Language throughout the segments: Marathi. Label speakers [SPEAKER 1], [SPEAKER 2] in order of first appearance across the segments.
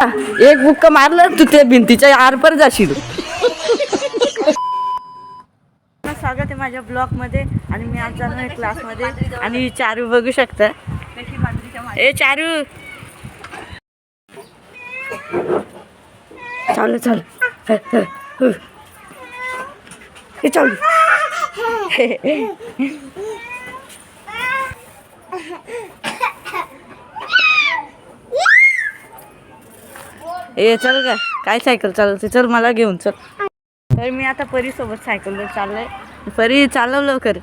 [SPEAKER 1] एक बुक्का मारलं तू ते भिंतीच्या आरपर जाशील. स्वागत आहे माझ्या ब्लॉग मध्ये. आणि मी आज जाणार आहे क्लासमध्ये. आणि चारू बघू शकता. ए चारू चालू चालू हे चालू. ए चल का काय सायकल चालवते, चल मला घेऊन चल. तर मी आता परी सोबत सायकलवर चाललोय. परी चालव लवकर.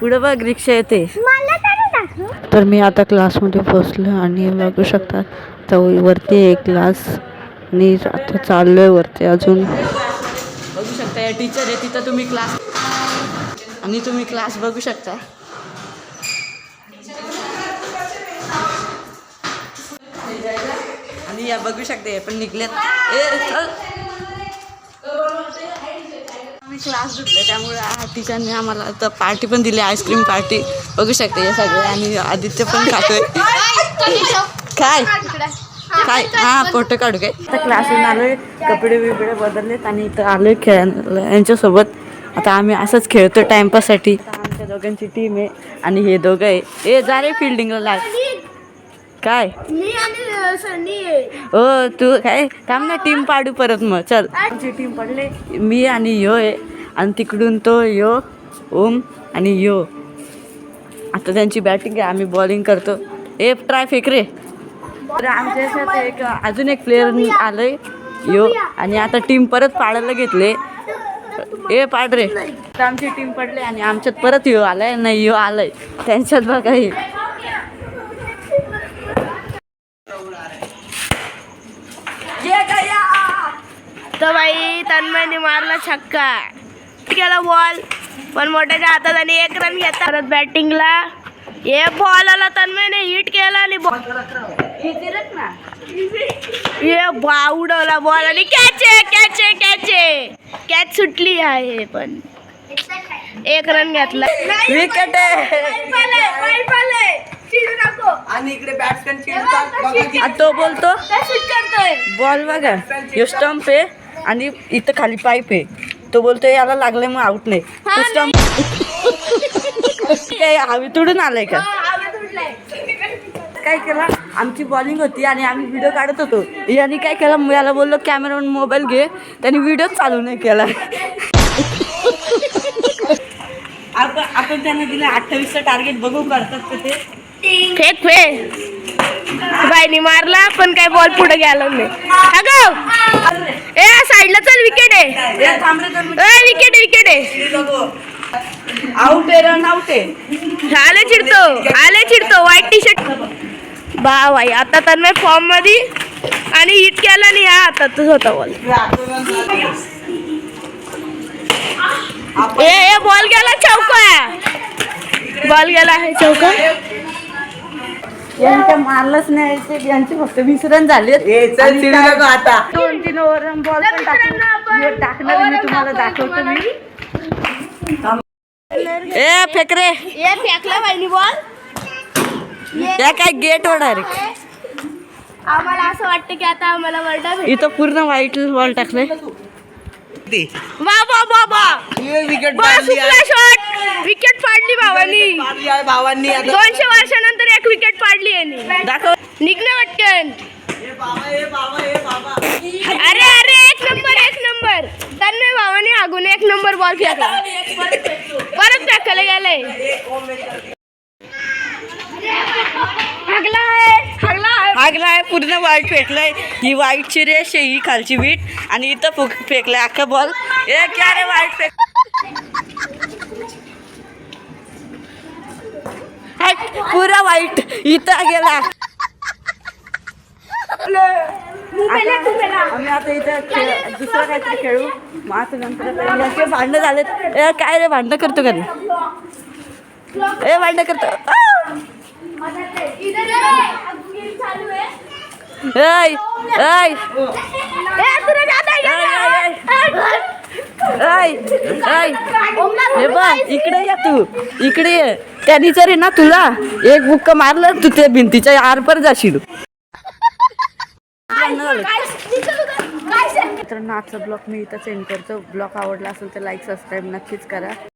[SPEAKER 1] पुढे बघ रिक्षा येते. तर मी आता क्लासमध्ये पोहोचलो आणि बघू शकता तर वरती एक क्लास आणि आता चाललोय वरती. अजून बघू शकता या टीचर आहे तिथं. तुम्ही क्लास आणि तुम्ही क्लास बघू शकता. आणि या बघू शकता हे पण निघलेत. आम्ही क्लास घेतले त्यामुळे टीचरने आम्हाला तर पार्टी पण दिली, आईस्क्रीम पार्टी. बघू शकते हे सगळे. आणि आदित्य पण खातोय. काय काय हां फोटो काढू काय. आता क्लासहून आलोय, कपडे बिपडे बदललेत आणि इथं आलोय खेळायला यांच्यासोबत. आता आम्ही असंच खेळतो टाइमपाससाठी. आमच्या दोघांची टीम आहे आणि हे दोघं आहे. ए जा रे फिल्डिंगला लाग. काय हो तू काय थांब ना, टीम पाडू परत मग. चल आमची टीम पडले, मी आणि यो आहे. आणि तिकडून तो यो ओम आणि यो. आता त्यांची बॅटिंग आहे, आम्ही बॉलिंग करतो. ए ट्राय फेक रे. तर आमच्या याच्यात एक अजून एक प्लेअर आलंय यो. आणि आता टीम परत पाडायला घेतले. ए पाड रे. तर आमची टीम पडली आणि आमच्यात परत यो आलाय. नाही यो आलाय त्यांच्यात बघा. हे
[SPEAKER 2] तर बाई तन्मयने मारला छक्का, केला बॉल पण मोठ्याच्या हातात आणि 1 रन घेता. परत बॅटिंगला हे बॉल आला, तन्मयने हिट केला आणि उडवला बॉल आणि कॅच सुटली आहे पण 1 रन घेतला.
[SPEAKER 1] विकेट
[SPEAKER 3] आणि इकडे बॅट्समॅन
[SPEAKER 1] तो बोलतो बॉल बघा यो स्टंप आहे आणि इथं खाली पाईप आहे. तो बोलतो याला लागले मग आउट नाही. तो स्टंप काय हवी तुडून आलाय का. काय केलं आमची बॉलिंग होती आणि आम्ही व्हिडिओ काढत होतो. यांनी काय केलं याला बोललो कॅमेरामॅन मोबाईल घे. त्यांनी व्हिडिओ चालू नाही केला. आपण त्यांना दिलं 28चं टार्गेट. बघू करतात का ते.
[SPEAKER 2] फेक बाईनी मारला पण काय बॉल पुढे गेला नाही. अगं ए साईडला चल, विकेट आहे. विकेट आहे.
[SPEAKER 1] आउट आहे, रन आउट आहे.
[SPEAKER 2] आले चिडतो व्हाईट टी शर्ट. बाई आता तन्मय फॉर्म मध्ये आणि हिट केला नाही. हा आता होता बॉल. ए बॉल गेला चौका. बॉल गेला आहे चौका.
[SPEAKER 1] यांनी काय मारलंच नाही. यांचे फक्त 20 रन झाले.
[SPEAKER 3] आता
[SPEAKER 1] 2-3 ओव्हर बॉल पण टाकणार मी तुम्हाला दाखवतो. मी ए फेक रे.
[SPEAKER 2] ए फेकला बाईनी बॉल.
[SPEAKER 1] या काय गेट वर डायरेक्ट.
[SPEAKER 2] आम्हाला असं वाटतं की आता आम्हाला वर्ल्ड कप.
[SPEAKER 1] इथं पूर्ण व्हाईट बॉल टाकले.
[SPEAKER 3] विकेट
[SPEAKER 2] शॉट विकेट पाडली भावानी. 200 वर्षानंतर एक विकेट पाडली यांनी.
[SPEAKER 1] दाखव
[SPEAKER 2] निघणं वाटतं. अरे एक नंबर तन्मय भावानी हागून 1 नंबर बॉल फेकला. परत फेकायला गेलाय.
[SPEAKER 1] हागला आहे पूर्ण वाईट फेकलाय. ही वाईटची रेष आहे, ही खालची वीट आणि इथं फेकलाय अख्खा बॉल. ए क्या रे वाईट फेक. पुरा वाईट इथं गेला. आम्ही आता इथं दुसरं काहीतरी खेळू. मग नंतर भांडणं झालेत. ए काय रे भांडणं करतो का. ए भांडणं करतो. हे बघ इकडे या तू. इकडे ये. त्यांनी जर ना तुला एक बुक्का मारलं तू ते भिंतीच्या आरपर जाशील. भांडणं झालं मित्रांनो आजचा ब्लॉग मी इथं सेंड करतो. ब्लॉग आवडला असेल तर लाईक सबस्क्राईब नक्कीच करा.